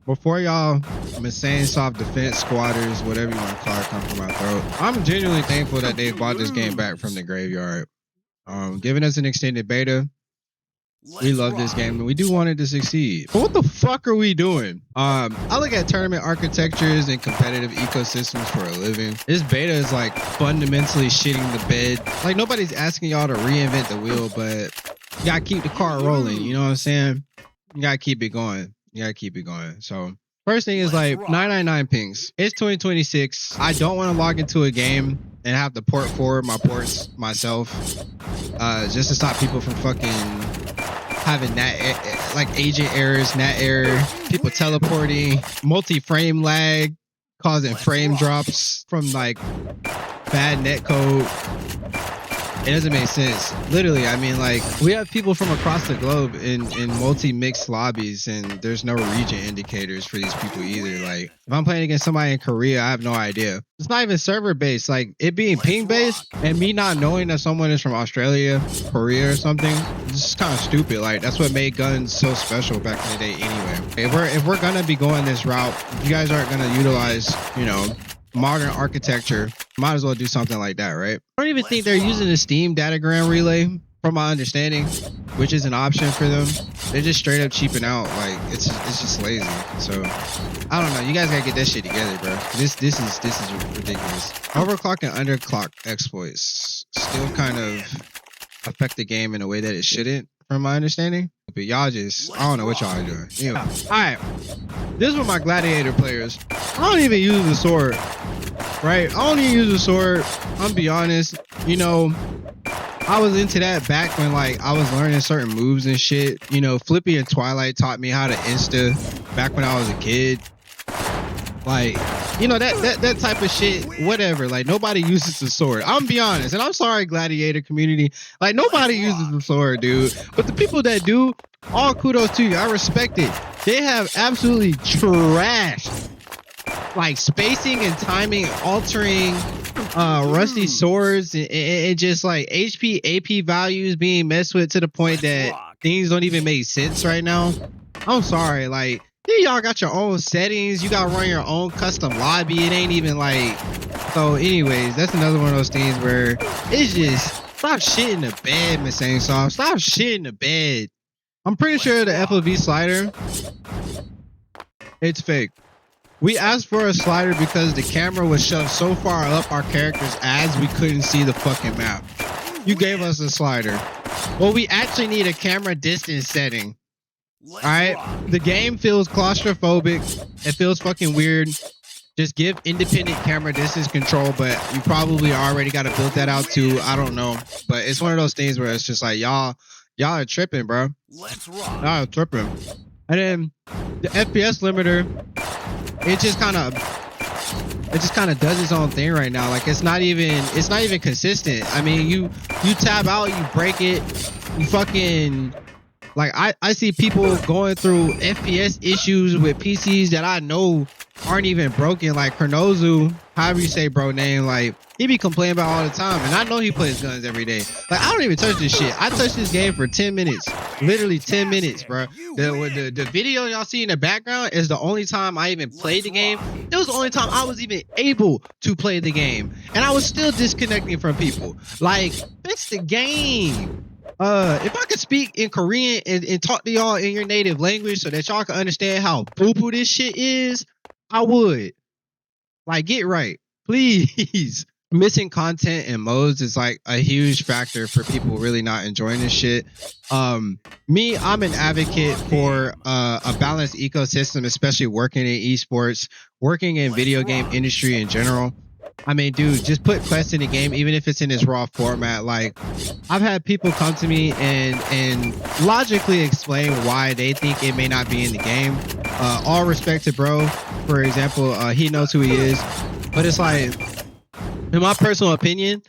Before y'all insane soft defense squatters, whatever you want to call it, come from my throat, I'm genuinely thankful that they bought this game back from the graveyard. Giving us an extended beta. We love this game and we do want it to succeed. But what the fuck are we doing? I look at tournament architectures and competitive ecosystems for a living. This beta is like fundamentally shitting the bed. Like nobody's asking y'all to reinvent the wheel, but you gotta keep the car rolling. You know what I'm saying? You gotta keep it going. You gotta keep it going. So first thing is like 999 pings. It's 2026. I don't want to log into a game and have to port forward my ports myself, just to stop people from fucking having like agent errors, NAT error, people teleporting, multi-frame lag, causing frame drops from like bad net code. It doesn't make sense. Literally, I mean, like, we have people from across the globe in multi-mixed lobbies, and there's no region indicators for these people either. Like, if I'm playing against somebody in Korea, I have no idea. It's not even server-based. Like, it being ping-based and me not knowing that someone is from Australia, Korea, or something, it's just kind of stupid. Like, that's what made guns so special back in the day anyway. If we're gonna be going this route, if you guys aren't gonna utilize, you know, modern architecture, might as well do something like that, right? I don't even think they're using the Steam datagram relay, from my understanding, which is an option for them. They're just straight up cheaping out. Like it's just lazy. So I don't know. You guys gotta get that shit together, bro. This is ridiculous. Overclock and underclock exploits still kind of affect the game in a way that it shouldn't, from my understanding. But y'all just, I don't know what y'all are doing. Anyway, all right. This is with my gladiator players. I don't even use the sword, right? I don't even use the sword. I'm be honest. You know, I was into that back when like I was learning certain moves and shit. You know, Flippy and Twilight taught me how to insta back when I was a kid. Like, you know, that type of shit, whatever. Like, nobody uses the sword. I'm be honest, and I'm sorry, gladiator community. Like, nobody uses the sword, dude. But the people that do, all kudos to you. I respect it. They have absolutely trashed, like, spacing and timing, altering rusty swords, and just like HP, AP values being messed with to the point that things don't even make sense right now. I'm sorry, like. Yeah, y'all got your own settings. You gotta run your own custom lobby. It ain't even like. So, anyways, that's another one of those things where it's just stop shitting the bed, Miss Soft. Stop shitting the bed. I'm pretty sure the FOV slider, it's fake. We asked for a slider because the camera was shoved so far up our character's ass we couldn't see the fucking map. You gave us a slider. Well, we actually need a camera distance setting. All right, the game feels claustrophobic. It feels fucking weird. Just give independent camera distance control, but you probably already got to build that out too. I don't know, but it's one of those things where it's just like y'all are tripping, bro. Y'all are tripping. And then the FPS limiter, it just kind of does its own thing right now. Like it's not even consistent. I mean, you tab out, you break it, you fucking. Like, I see people going through FPS issues with PCs that I know aren't even broken. Like, Chronozu, however you say bro name, like, he be complaining about all the time. And I know he plays guns every day. Like, I don't even touch this shit. I touched this game for 10 minutes. Literally 10 minutes, bro. The video y'all see in the background is the only time I even played the game. It was the only time I was even able to play the game. And I was still disconnecting from people. Like, fix the game. If I could speak in Korean and talk to y'all in your native language so that y'all can understand how poo-poo this shit is, I would. Like, get right. Please. Missing content and modes is like a huge factor for people really not enjoying this shit. Me, I'm an advocate for a balanced ecosystem, especially working in esports, working in video game industry in general. I mean, dude, just put quests in the game, even if it's in this raw format. Like, I've had people come to me and logically explain why they think it may not be in the game. All respect to bro, for example, he knows who he is. But it's like, in my personal opinion,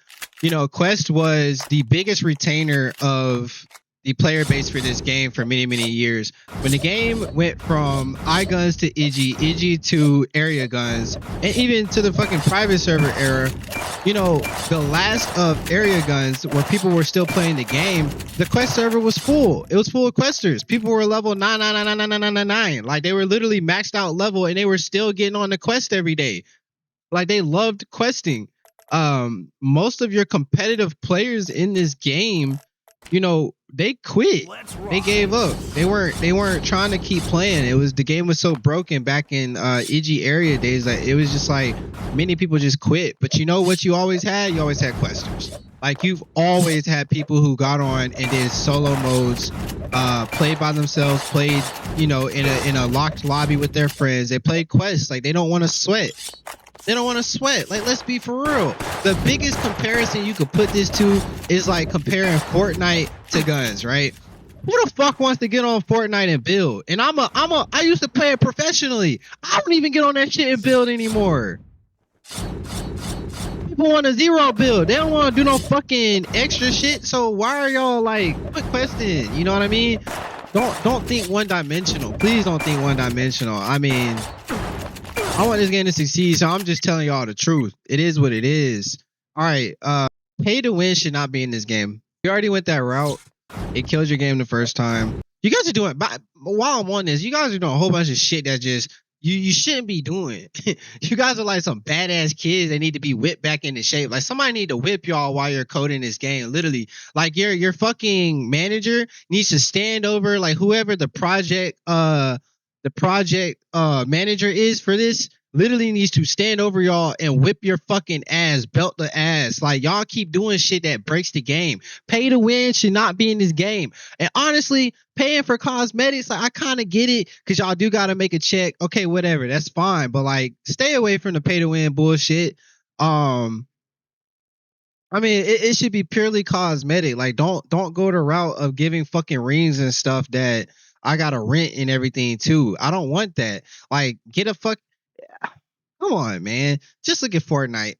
you know, Quest was the biggest retainer of the player base for this game for many, many years. When the game went from iGuns to Iggy to area guns, and even to the fucking private server era, you know, the last of area guns where people were still playing the game, the quest server was full. It was full of questers. People were level 9999999. Like they were literally maxed out level and they were still getting on the quest every day. Like they loved questing. Most of your competitive players in this game, you know, they quit. They gave up. They weren't trying to keep playing. It was the game was so broken back in EG area days that it was just like many people just quit. But you know what you always had? You always had questers. Like you've always had people who got on and did solo modes, played by themselves, played, you know, in a locked lobby with their friends. They played quests. Like they don't want to sweat. They don't want to sweat. Like, let's be for real. The biggest comparison you could put this to is like comparing Fortnite to guns, right? Who the fuck wants to get on Fortnite and build? And I used to play it professionally. I don't even get on that shit and build anymore. People want a zero build. They don't want to do no fucking extra shit. So why are y'all like, quit questing? You know what I mean? Don't think one dimensional. Please don't think one dimensional. I mean, I want this game to succeed, so I'm just telling y'all the truth. It is what it is. All right, pay to win should not be in this game. You already went that route. It killed your game the first time. You guys are doing, while I'm on this, you guys are doing a whole bunch of shit that just you shouldn't be doing. You guys are like some badass kids that need to be whipped back into shape. Like somebody need to whip y'all while you're coding this game. Literally, like your fucking manager needs to stand over like whoever the project manager is for this, literally needs to stand over y'all and whip your fucking ass, belt the ass. Like y'all keep doing shit that breaks the game. Pay to win should not be in this game. And honestly, paying for cosmetics, like I kind of get it because y'all do got to make a check. Okay, whatever, that's fine. But like, stay away from the pay to win bullshit. I mean, it should be purely cosmetic. Like, don't go the route of giving fucking rings and stuff that I gotta rent and everything too. I don't want that. Like, get a fuck. Come on, man. Just look at Fortnite.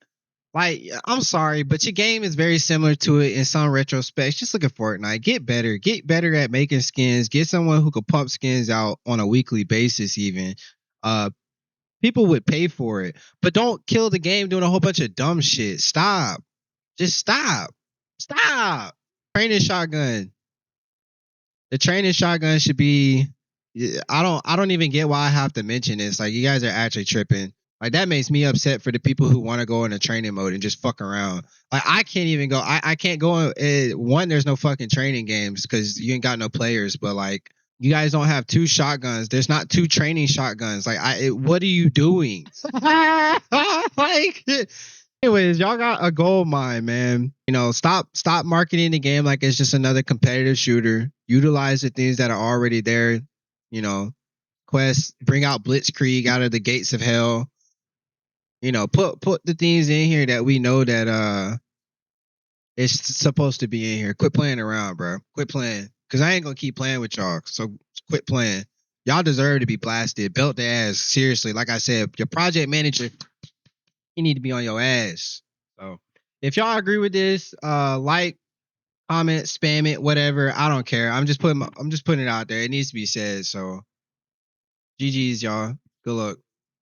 Like, I'm sorry, but your game is very similar to it in some retrospects. Just look at Fortnite. Get better. Get better at making skins. Get someone who could pump skins out on a weekly basis even. People would pay for it. But don't kill the game doing a whole bunch of dumb shit. Stop. Just stop. Stop. Training shotgun. The training shotgun should be. I don't even get why I have to mention this. Like, you guys are actually tripping. Like, that makes me upset for the people who want to go in a training mode and just fuck around. Like, I can't even go. I can't go. One, there's no fucking training games because you ain't got no players. But like, you guys don't have two shotguns. There's not two training shotguns. Like, what are you doing? Like. Anyways, y'all got a gold mine, man. You know, stop marketing the game like it's just another competitive shooter. Utilize the things that are already there. You know, quests, bring out Blitzkrieg out of the gates of hell. You know, put the things in here that we know that it's supposed to be in here. Quit playing around, bro. Quit playing. Cause I ain't gonna keep playing with y'all. So quit playing. Y'all deserve to be blasted. Belt the ass. Seriously. Like I said, your project manager, you need to be on your ass. So if y'all agree with this, like, comment, spam it, whatever. I don't care. I'm just putting it out there. It needs to be said. So GG's, y'all. Good luck.